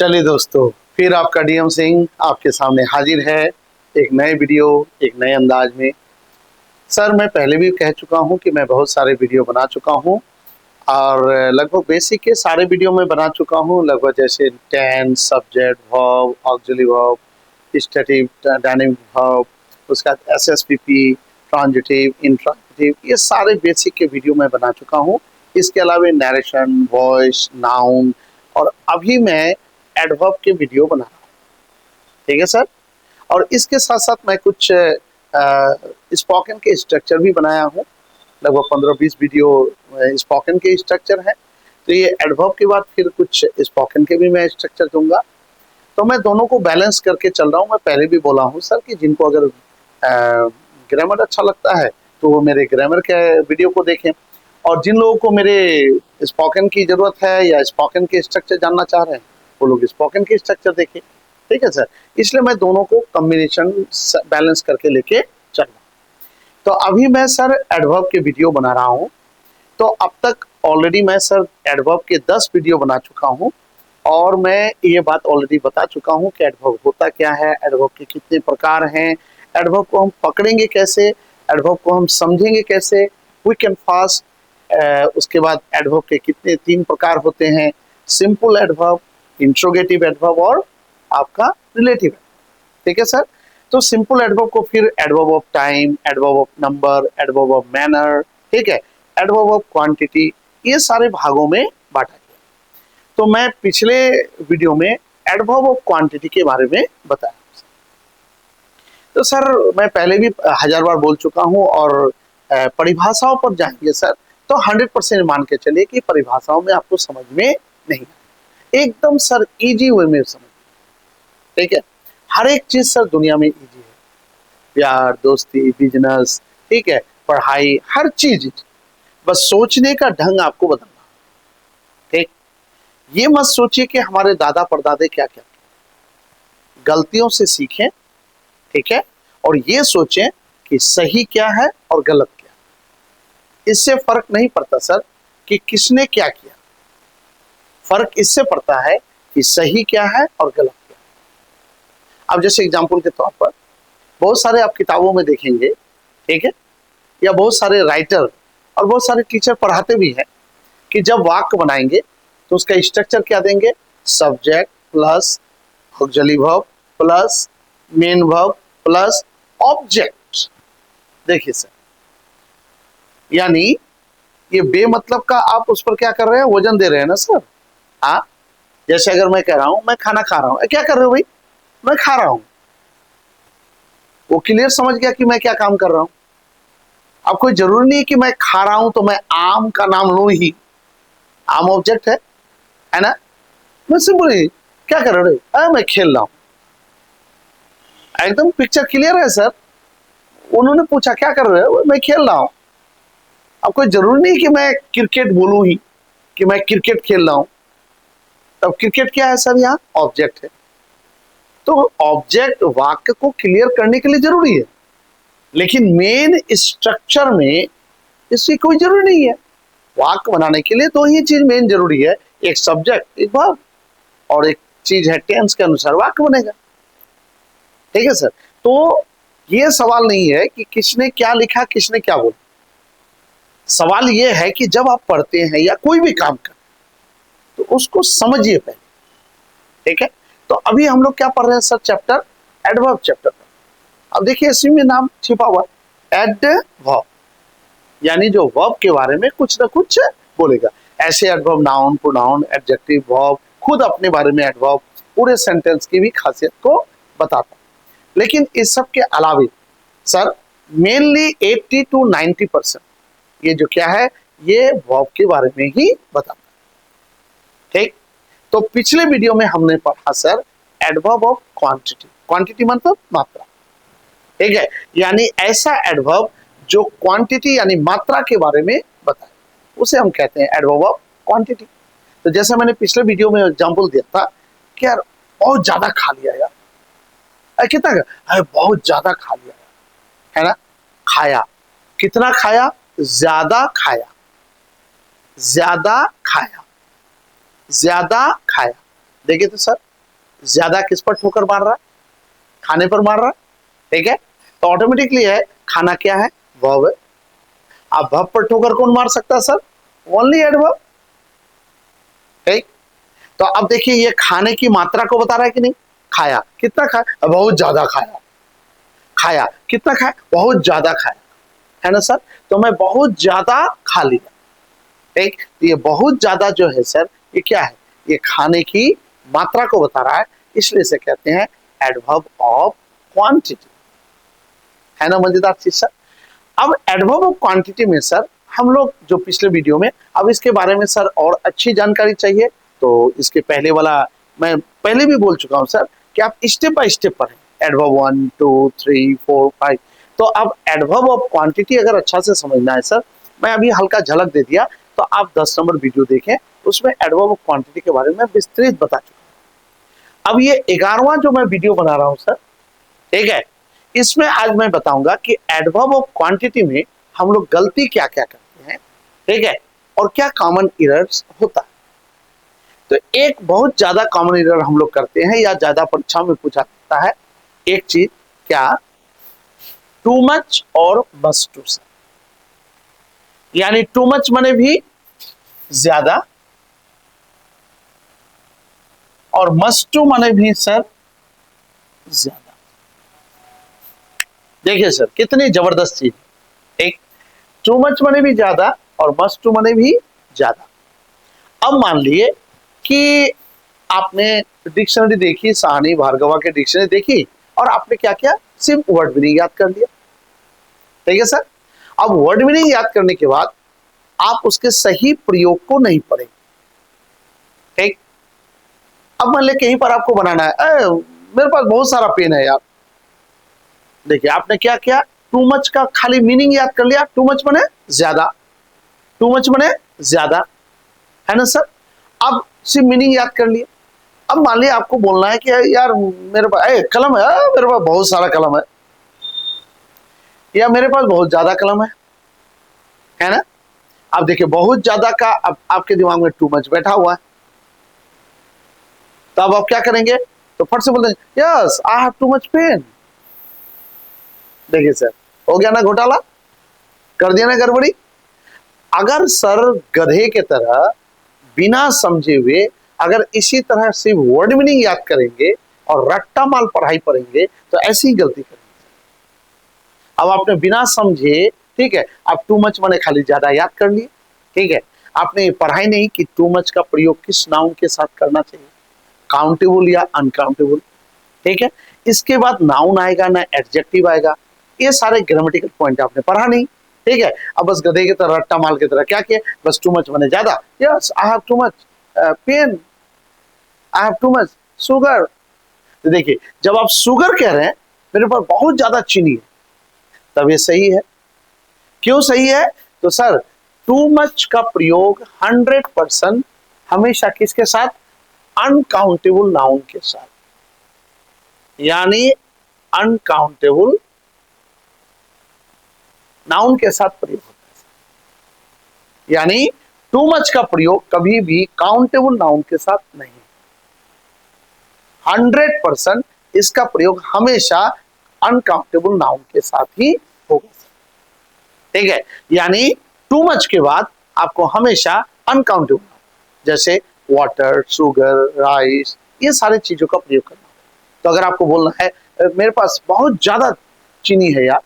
चलिए दोस्तों, फिर आपका डीएम सिंह आपके सामने हाजिर है एक नए वीडियो, एक नए अंदाज में। सर, मैं पहले भी कह चुका हूं कि मैं बहुत सारे वीडियो बना चुका हूं और लगभग बेसिक के सारे वीडियो में बना चुका हूं, लगभग जैसे tense, subject, verb, auxiliary verb, static, dynamic verb, उसके बाद एसएसपीपी, ट्रांजिटिव, इंट्रांजिटिव, ये सारे बेसिक के वीडियो मैं बना चुका हूं। इसके अलावा नरेशन, वॉइस, नाउन और अभी मैं एडवर्ब के वीडियो बना रहा हूँ। ठीक है सर। और इसके साथ साथ मैं कुछ स्पोकन के स्ट्रक्चर भी बनाया हूँ, लगभग 15-20 वीडियो स्पोकन के स्ट्रक्चर है। तो ये एडवर्ब के बाद फिर कुछ स्पोकन के भी मैं स्ट्रक्चर दूंगा। तो मैं दोनों को बैलेंस करके चल रहा हूँ। मैं पहले भी बोला हूँ सर कि जिनको अगर ग्रामर अच्छा लगता है तो वो मेरे ग्रामर के वीडियो को देखें, और जिन लोगों को मेरे स्पोकन की जरूरत है या स्पोकन के स्ट्रक्चर जानना चाह रहे हैं वो लोग स्पोकन के स्ट्रक्चर देखें। ठीक है सर। इसलिए मैं दोनों को कॉम्बिनेशन बैलेंस करके लेके चल रहा हूँ। तो अभी मैं सर एडवर्ब के वीडियो बना रहा हूँ। तो अब तक ऑलरेडी मैं सर एडवर्ब के 10 वीडियो बना चुका हूँ और मैं ये बात ऑलरेडी बता चुका हूँ कि एडवर्ब होता क्या है, एडवर्ब के कितने प्रकार हैं, एडवर्ब को हम पकड़ेंगे कैसे, एडवर्ब को हम समझेंगे कैसे, क्विक एंड फास्ट। उसके बाद एडवर्ब के कितने 3 प्रकार होते हैं, सिंपल एडवर्ब, इंट्रोगेटिव एडवर्ब और आपका रिलेटिव। ठीक है सर। तो सिंपल एडवर्ब को फिर adverb of time, adverb of number, adverb of manner, ठीक है, एडवर्ब ऑफ क्वांटिटी, ये सारे भागों में बांटा गया। तो मैं पिछले वीडियो में एडवर्ब ऑफ क्वांटिटी के बारे में बताया। तो सर मैं पहले भी 1000 बार बोल चुका हूं और परिभाषाओं पर जाएंगे सर तो 100% मान के चलिए कि परिभाषाओं में आपको समझ में नहीं, एकदम सर इजी वे में समझ। ठीक है। हर एक चीज सर दुनिया में इजी है, प्यार, दोस्ती, बिजनेस, ठीक है, पढ़ाई, हर चीज। बस सोचने का ढंग आपको बदलना। ठीक। ये मत सोचिए कि हमारे दादा परदादे क्या क्या, गलतियों से सीखें। ठीक है। और ये सोचें कि सही क्या है और गलत क्या। इससे फर्क नहीं पड़ता सर कि किसने क्या किया, फर्क इससे पड़ता है कि सही क्या है और गलत क्या है। अब जैसे एग्जांपल के तौर पर बहुत सारे आप किताबों में देखेंगे, ठीक है, या बहुत सारे राइटर और बहुत सारे टीचर पढ़ाते भी हैं कि जब वाक्य बनाएंगे तो उसका स्ट्रक्चर क्या देंगे, subject plus auxiliary verb plus main verb plus object. देखिए सर, यानी ये बेमतलब का आप उस पर क्या कर रहे हैं, वजन दे रहे हैं ना सर। हाँ, जैसे अगर मैं कह रहा हूं मैं खाना खा रहा हूं, क्या कर रहे हो भाई, मैं खा रहा हूं। वो क्लियर समझ गया कि मैं क्या काम कर रहा हूं। अब कोई जरूरी नहीं कि मैं खा रहा हूं तो मैं आम का नाम लूं ही, आम ऑब्जेक्ट है ना। मैं सिंपल ही क्या कर रहे हो, मैं खेल रहा हूं। एकदम पिक्चर क्लियर है सर। उन्होंने पूछा क्या कर रहे हो, मैं खेल रहा हूं। अब कोई जरूरी नहीं कि मैं क्रिकेट बोलूं ही कि मैं क्रिकेट खेल रहा हूं। तब क्रिकेट क्या है सर, यहाँ ऑब्जेक्ट है। तो ऑब्जेक्ट वाक्य को क्लियर करने के लिए जरूरी है, लेकिन मेन स्ट्रक्चर में इसकी कोई जरूरी नहीं है। वाक्य बनाने के लिए दो ही चीज मेन जरूरी है, एक सब्जेक्ट एक वर्ब, और एक चीज है टेंस के अनुसार वाक्य बनेगा। ठीक है सर। तो ये सवाल नहीं है कि किसने क्या लिखा किसने क्या बोला, सवाल ये है कि जब आप पढ़ते हैं या कोई भी काम करते तो उसको समझिए पहले। ठीक है। तो अभी हम लोग क्या पढ़ रहे हैं सर, चैप्टर एडवर्ब चैप्टर। अब देखिए इसी में नाम छिपा हुआ एडवर्ब, यानी जो वर्ब के बारे में कुछ ना कुछ बोलेगा। ऐसे adverb noun, pronoun, adjective, verb, खुद अपने बारे में एडवर्ब पूरे सेंटेंस की भी खासियत को बताता है। लेकिन इस सब के अलावा सर मेनली 80 to 90% ये जो क्या है, ये वर्ब के बारे में ही बताता है। ठीक। तो पिछले वीडियो में हमने पढ़ा sir adverb of quantity. Quantity मतलब मात्रा। ठीक है। यानी ऐसा एडवर्ब जो क्वांटिटी यानी मात्रा के बारे में बताए, उसे हम कहते हैं एडवर्ब ऑफ क्वांटिटी। तो जैसे मैंने पिछले वीडियो में एग्जांपल दिया था कि यार बहुत ज्यादा खा लिया यार, कितना, बहुत ज्यादा खा लिया है ना। खाया, कितना खाया, ज्यादा खाया, ज्यादा खाया, ज्यादा खाया। देखिए तो सर ज्यादा किस पर ठोकर मार रहा है? खाने पर मार रहा है, ठीक है। तो ऑटोमेटिकली है खाना क्या है? वर्ब है। अब वर्ब पर ठोकर कौन मार सकता है सर? ओनली एडवर्ब, ठीक। तो अब देखिए ये खाने की मात्रा को बता रहा है कि नहीं? खाया, कितना खाया? बहुत ज्यादा खाया। खाया, कितना खाया? बहुत ज्यादा खाया, है ना सर। तो मैं बहुत ज्यादा खा लिया, ठीक। ये बहुत ज्यादा जो है सर, ये क्या है? ये खाने की मात्रा को बता रहा है, इसलिए से कहते हैं एडवर्ब ऑफ क्वांटिटी, है ना मजेदार चीज सर। अब एडवर्ब ऑफ क्वांटिटी में सर हम लोग जो पिछले वीडियो में, अब इसके बारे में सर और अच्छी जानकारी चाहिए तो इसके पहले वाला मैं पहले भी बोल चुका हूं सर कि आप स्टेप बाय स्टेप पढ़ें, एडवर्ब 1 2 3 4 5। तो अब एडवर्ब ऑफ क्वांटिटी अगर अच्छा से समझना है सर, मैं अभी हल्का झलक दे दिया, तो आप 10 नंबर वीडियो देखें, उसमें एडवर्ब ऑफ क्वांटिटी के बारे में विस्तृत बता चुका हूं। अब ये 11वां जो मैं वीडियो बना रहा हूं सर, ठीक है, इसमें आज मैं बताऊंगा कि एडवर्ब ऑफ क्वांटिटी में हम लोग गलती क्या क्या करते हैं, ठीक है, और क्या कॉमन एरर्स होता है। तो एक बहुत ज्यादा कॉमन एरर हम लोग करते हैं या ज्यादा परीक्षा में पूछा जाता है, एक चीज क्या? टू मच और मस्ट टू सर, यानी टू मच माने भी ज्यादा और मस्ट टू माने भी सर ज्यादा। देखिए सर कितनी जबरदस्त चीज, एक टू मच माने भी ज्यादा और मस्ट टू माने भी ज्यादा। अब मान लिए कि आपने डिक्शनरी देखी, साहनी भार्गवा के डिक्शनरी देखी और आपने क्या किया? सिर्फ वर्ड मीनिंग याद कर लिया, ठीक है सर। अब वर्ड मीनिंग याद करने के बाद आप उसके सही प्रयोग को नहीं पढ़े, ठीक। अब मान ले कहीं पर आपको बनाना है, मेरे पास बहुत सारा पेन है यार, देखिए आपने क्या किया? टू मच का खाली मीनिंग याद कर लिया, टू मच माने ज्यादा, टू मच माने ज्यादा, है ना सर। अब सिर्फ मीनिंग याद कर लिया। अब मान लिया आपको बोलना है कि यार मेरे पास कलम है, मेरे पास बहुत सारा कलम है, या मेरे पास बहुत ज्यादा कलम है ना। अब देखिए बहुत ज्यादा का अब आपके दिमाग में टू मच बैठा हुआ है, तो अब आप क्या करेंगे? तो फट से बोल देंगे yes I have too much pain. देखिए सर हो गया ना घोटाला, कर दिया ना गड़बड़ी। अगर सर गधे के तरह बिना समझे हुए अगर इसी तरह से वर्ड मीनिंग याद करेंगे और रट्टा माल पढ़ाई पढ़ेंगे तो ऐसी ही गलती करेंगे। अब आपने बिना समझे, ठीक है, आप टू मच माने खाली ज्यादा याद कर लिए, ठीक है, आपने पढ़ाई नहीं कि टू मच का प्रयोग किस नाउन के साथ करना चाहिए, काउंटेबल या अनकाउंटेबल, ठीक है। इसके बाद नाउन आएगा ना एडजेक्टिव आएगा, ये सारे ग्रामेटिकल पॉइंट आपने पढ़ा नहीं, ठीक है। अब बस गधे की तरह रट्टा माल की तरह क्या किया? बस टू मच माने ज्यादा, yes I have too much pain, I have too much sugar. तो देखिए जब आप शुगर कह रहे हैं मेरे पास बहुत ज्यादा चीनी है, तब ये सही है। क्यों सही है? तो सर टू मच का प्रयोग 100% हमेशा किसके साथ? अनकाउंटेबल नाउन के साथ, यानी अनकाउंटेबल नाउन के साथ प्रयोग होता है, यानी टू मच का प्रयोग कभी भी काउंटेबल नाउन के साथ नहीं। 100% इसका प्रयोग हमेशा अनकाउंटेबल नाउन के साथ ही होगा, ठीक है। यानी टू मच के बाद आपको हमेशा अनकाउंटेबल, जैसे वाटर, शुगर, राइस, ये सारी चीजों का प्रयोग करना। तो अगर आपको बोलना है मेरे पास बहुत ज्यादा चीनी है यार,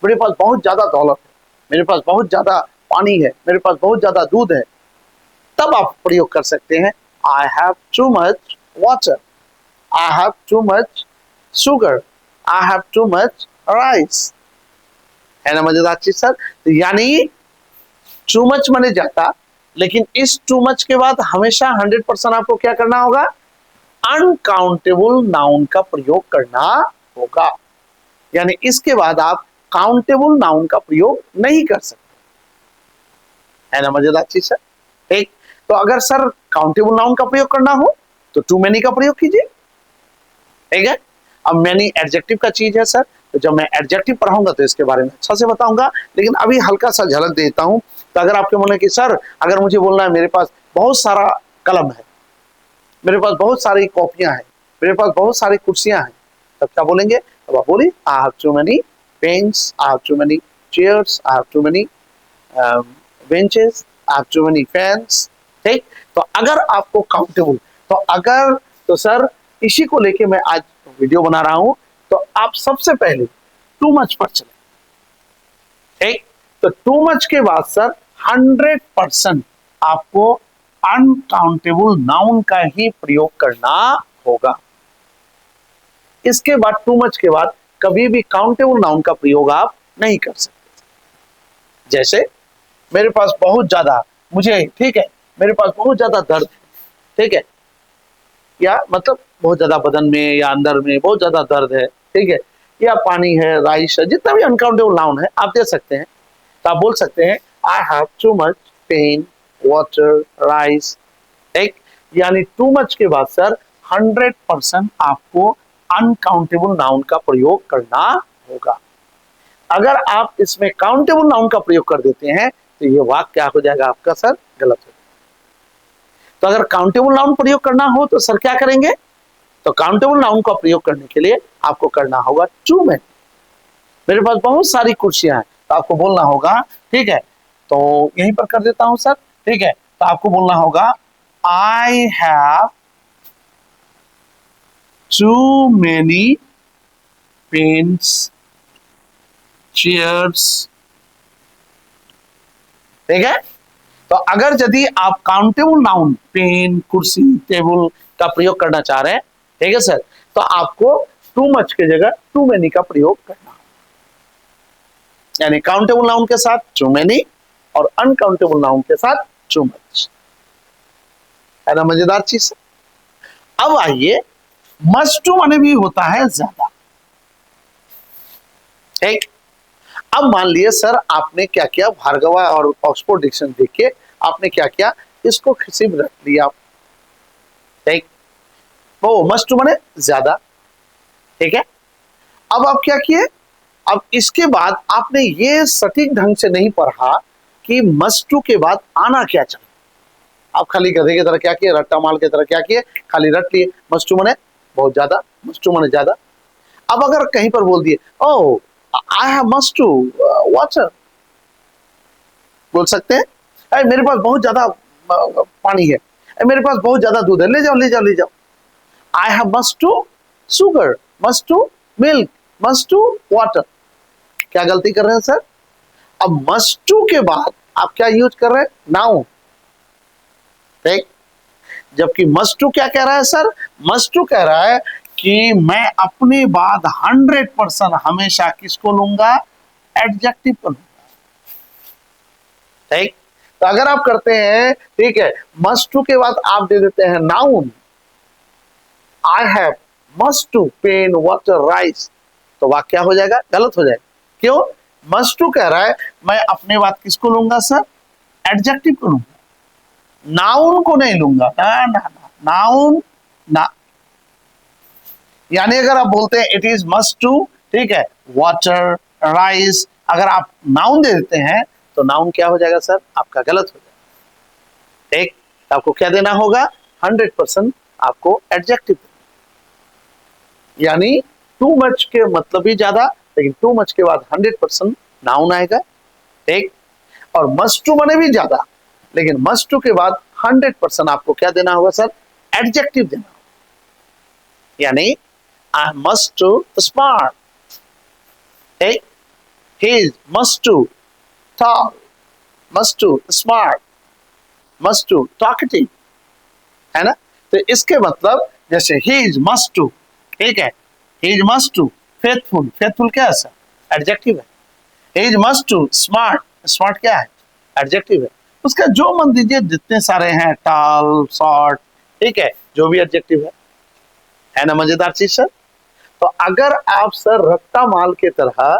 मेरे पास बहुत ज्यादा दौलत है, मेरे पास बहुत ज्यादा पानी है, मेरे पास बहुत ज्यादा दूध है, तब आप प्रयोग कर सकते हैं I have too much water, I have too much sugar, I have too much rice, है ना मजेदार चीज सर। तो यानी टू मच माने जाता, लेकिन इस टू मच के बाद हमेशा 100% आपको क्या करना होगा? अनकाउंटेबल नाउन का प्रयोग करना होगा, यानी इसके बाद आप काउंटेबल नाउन का प्रयोग नहीं कर सकते, है ना मजेदार चीज है, ठीक। तो अगर सर काउंटेबल नाउन का प्रयोग करना हो तो टू मेनी का प्रयोग कीजिए, ठीक है। अब मैनी एडजेक्टिव का चीज है सर, तो जब मैं एडजेक्टिव पढ़ाऊंगा तो इसके बारे में अच्छा से बताऊंगा, लेकिन अभी हल्का सा झलक देता हूं। तो अगर आपके मन में कि सर अगर मुझे बोलना है मेरे पास बहुत सारा कलम है, मेरे पास बहुत सारी कॉपियां हैं, मेरे पास बहुत सारी कुर्सियां हैं, तब क्या बोलेंगे? तब आप बोलिए I have too many pens, I have too many chairs, I have too many benches, I have too many fans. ठीक, तो अगर आपको काउंटेबल, तो अगर, तो सर इसी को लेके मैं आज वीडियो बना रहा हूं, तो आप सबसे पहले टू मच पर चले। ठीक, तो टू मच के बाद सर 100% आपको अनकाउंटेबल नाउन का ही प्रयोग करना होगा। इसके बाद टू मच के बाद कभी भी काउंटेबल नाउन का प्रयोग आप नहीं कर सकते। जैसे मेरे पास बहुत ज्यादा, मुझे, ठीक है, मेरे पास बहुत ज्यादा दर्द है, ठीक है, या मतलब बहुत ज्यादा बदन में या अंदर में बहुत ज्यादा दर्द है, ठीक है, या पानी है, राइस है, जितना भी अनकाउंटेबल नाउन है आप दे सकते हैं। तो आप बोल सकते हैं I have too much pain, water, rice. एक, यानी टू मच के बाद सर 100% आपको अनकाउंटेबल नाउन का प्रयोग करना होगा। अगर आप इसमें काउंटेबल नाउन का प्रयोग कर देते हैं तो ये वाक्य क्या हो जाएगा आपका सर? गलत हो जाएगा। तो अगर काउंटेबल नाउन प्रयोग करना हो तो सर क्या करेंगे? तो काउंटेबल नाउन का प्रयोग करने के लिए आपको करना होगा टू मैनी। मेरे पास बहुत सारी कुर्सियां हैं, तो आपको बोलना होगा, ठीक है, तो यहीं पर कर देता हूं सर, ठीक है, तो आपको बोलना होगा I have too many pens, chairs. ठीक है, तो अगर यदि आप काउंटेबल नाउन पेन, कुर्सी, टेबल का प्रयोग करना चाह रहे हैं, ठीक है सर, तो आपको टू मच की जगह टू मैनी का प्रयोग करना, यानी काउंटेबल नाउन के साथ टू मैनी और अनकाउंटेबल नाउन के साथ टू मच। है ना मजेदार चीज? अब आइए, मस्ट टू माने भी होता है ज्यादा। ठीक, अब मान लिए सर आपने क्या किया, भार्गवा और ऑक्सफोर्ड डिक्शनरी देख के आपने क्या किया, इसको सिर्फ रख लिया। ठीक, वो मस्ट टू माने ज्यादा। ठीक है, अब आप क्या किए, अब इसके बाद आपने ये सटीक ढंग से नहीं पढ़ा कि मस्ट टू के बाद आना क्या चाहिए। आप खाली गधे की तरह क्या किए, रट्टा माल की तरह क्या किए, खाली रट लिए मस्ट टू माने बहुत ज्यादा, मस्ट टू माने ज्यादा। अब अगर कहीं पर बोल दिए oh I have must to water, बोल सकते हैं अरे मेरे पास बहुत ज्यादा पानी है, मेरे पास बहुत ज्यादा दूध है, ले जाओ ले जाओ ले जाओ। I have must too sugar, must too milk, must to water. क्या गलती कर रहे हैं सर? अब मस्ट टू के बाद आप क्या यूज कर रहे हैं? नाउन। ठीक, जबकि मस्ट टू क्या कह रहा है सर? मस्ट टू कह रहा है कि मैं अपने बाद 100% हमेशा किसको लूंगा? एडजेक्टिव को लूंगा। ठीक, तो अगर आप करते हैं, ठीक है, मस्ट टू के बाद आप दे देते हैं noun, I have must too pen, water, rice, तो वाक्य क्या हो जाएगा? गलत हो जाएगा। क्यों? मस्ट टू कह रहा है मैं अपने बाद किसको लूंगा सर? एडजेक्टिव को लूंगा, नाउन को नहीं लूंगा। ना ना ना, नाउन ना, यानी अगर आप बोलते हैं इट इज मस्ट टू, ठीक है, वाटर, राइस, अगर आप नाउन दे देते हैं तो नाउन क्या हो जाएगा सर? आपका गलत हो जाएगा। ठीक, आपको क्या देना होगा? 100% आपको एडजेक्टिव, यानी टू मच के मतलब ही ज्यादा, लेकिन टू मच के बाद 100% नाउन आएगा। ठीक, और मस्ट टू माने भी ज्यादा, लेकिन मस्ट टू के बाद 100% आपको क्या देना होगा सर? एडजेक्टिव देना होगा। यानी आई मस्ट टू स्मार्ट, ठीक, he is must too tall, must too smart, must too talkative, है ना? तो इसके मतलब जैसे ही इज मस्ट टू, ठीक है, he is must too faithful, faithful क्या है सर? एडजेक्टिव है। He is must too smart, smart क्या है? एडजेक्टिव है। उसका जो मन दीजिए, जितने सारे हैं, टॉल, शॉर्ट, ठीक है, जो भी एडजेक्टिव है ना मजेदार चीज सर? तो अगर आप सर रट्टा माल के तरह,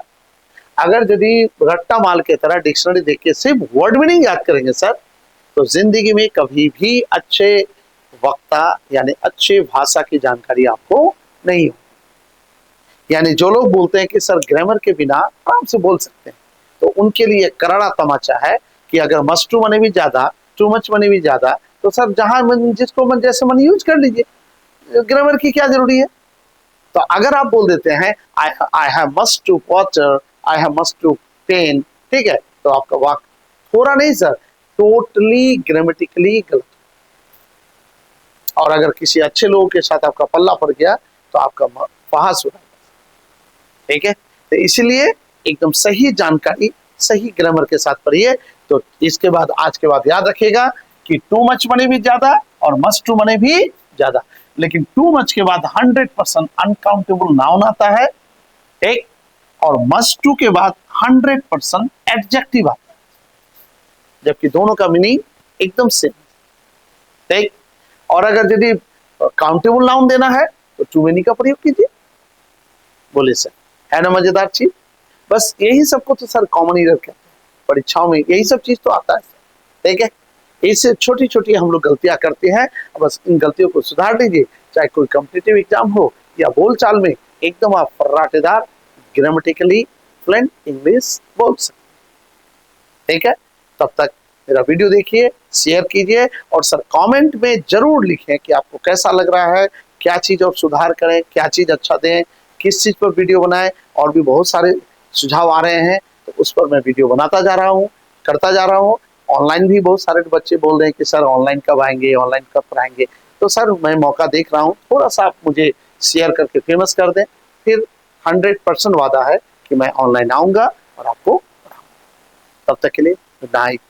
अगर यदि रट्टा माल के तरह डिक्शनरी देख के सिर्फ वर्ड मीनिंग याद करेंगे सर, तो जिंदगी में कभी भी अच्छे वक्ता यानी अच्छे भाषा की जानकारी आपको नहीं हो। यानी जो लोग बोलते हैं कि सर ग्रामर के बिना आराम से बोल सकते हैं, तो उनके लिए करारा तमाचा है कि अगर मस्ट टू मनी भी ज्यादा, टू मच मनी भी ज्यादा, तो सर जहां मन, जिसको मन जैसे मन यूज कर लीजिए। ग्रामर की क्या जरूरी है? तो अगर आप बोल देते हैं I have must to water, I have must too pen, ठीक है, तो आपका वाक्य थोड़ा नहीं सर, टोटली ग्रामेटिकली गलत। और अगर किसी अच्छे लोगों के साथ आपका पल्ला पड़ गया तो आपका बहस हो, ठीक है। तो इसलिए एकदम सही जानकारी सही ग्रामर के साथ पढ़िए। तो इसके बाद आज के बाद याद रखिएगा कि टू मच मने भी ज्यादा और मस्ट टू मने भी ज्यादा, लेकिन टू मच के बाद 100% अनकाउंटेबल नाउन आता है, एक, और मस्ट टू के बाद 100% एडजेक्टिव आता है, जबकि दोनों का मीनिंग एकदम सेम, ठीक। और अगर यदि काउंटेबल नाउन देना है तो टू मेनी का प्रयोग कीजिए। बोले सर, है ना मजेदार चीज? बस यही सबको तो सर कॉमन ही रखते हैं परीक्षाओं में, यही सब चीज तो आता है, ठीक है। इससे छोटी छोटी हम लोग गलतियां करते हैं, बस इन गलतियों को सुधार दीजिए, चाहे कोई कॉम्पिटिटिव एग्जाम हो या बोलचाल में एकदम आप फर्राटेदार ग्रामेटिकली फ्लुएंट इंग्लिश बोल सकते, ठीक है। तब तक मेरा वीडियो देखिए, शेयर कीजिए, और सर कमेंट में जरूर लिखें कि आपको कैसा लग रहा है, क्या चीज और सुधार करें, क्या चीज अच्छा दें, किस चीज पर वीडियो बनाएं। और भी बहुत सारे सुझाव आ रहे हैं, तो उस पर मैं वीडियो बनाता जा रहा हूँ, करता जा रहा हूँ। ऑनलाइन भी बहुत सारे बच्चे बोल रहे हैं कि सर ऑनलाइन कब आएंगे, ऑनलाइन कब पढ़ाएंगे। तो सर मैं मौका देख रहा हूँ, थोड़ा सा आप मुझे शेयर करके फेमस कर दें, फिर 100% वादा है कि मैं ऑनलाइन आऊँगा और आपको पढ़ाऊँगा। तब तक के लिए गुड नाइट।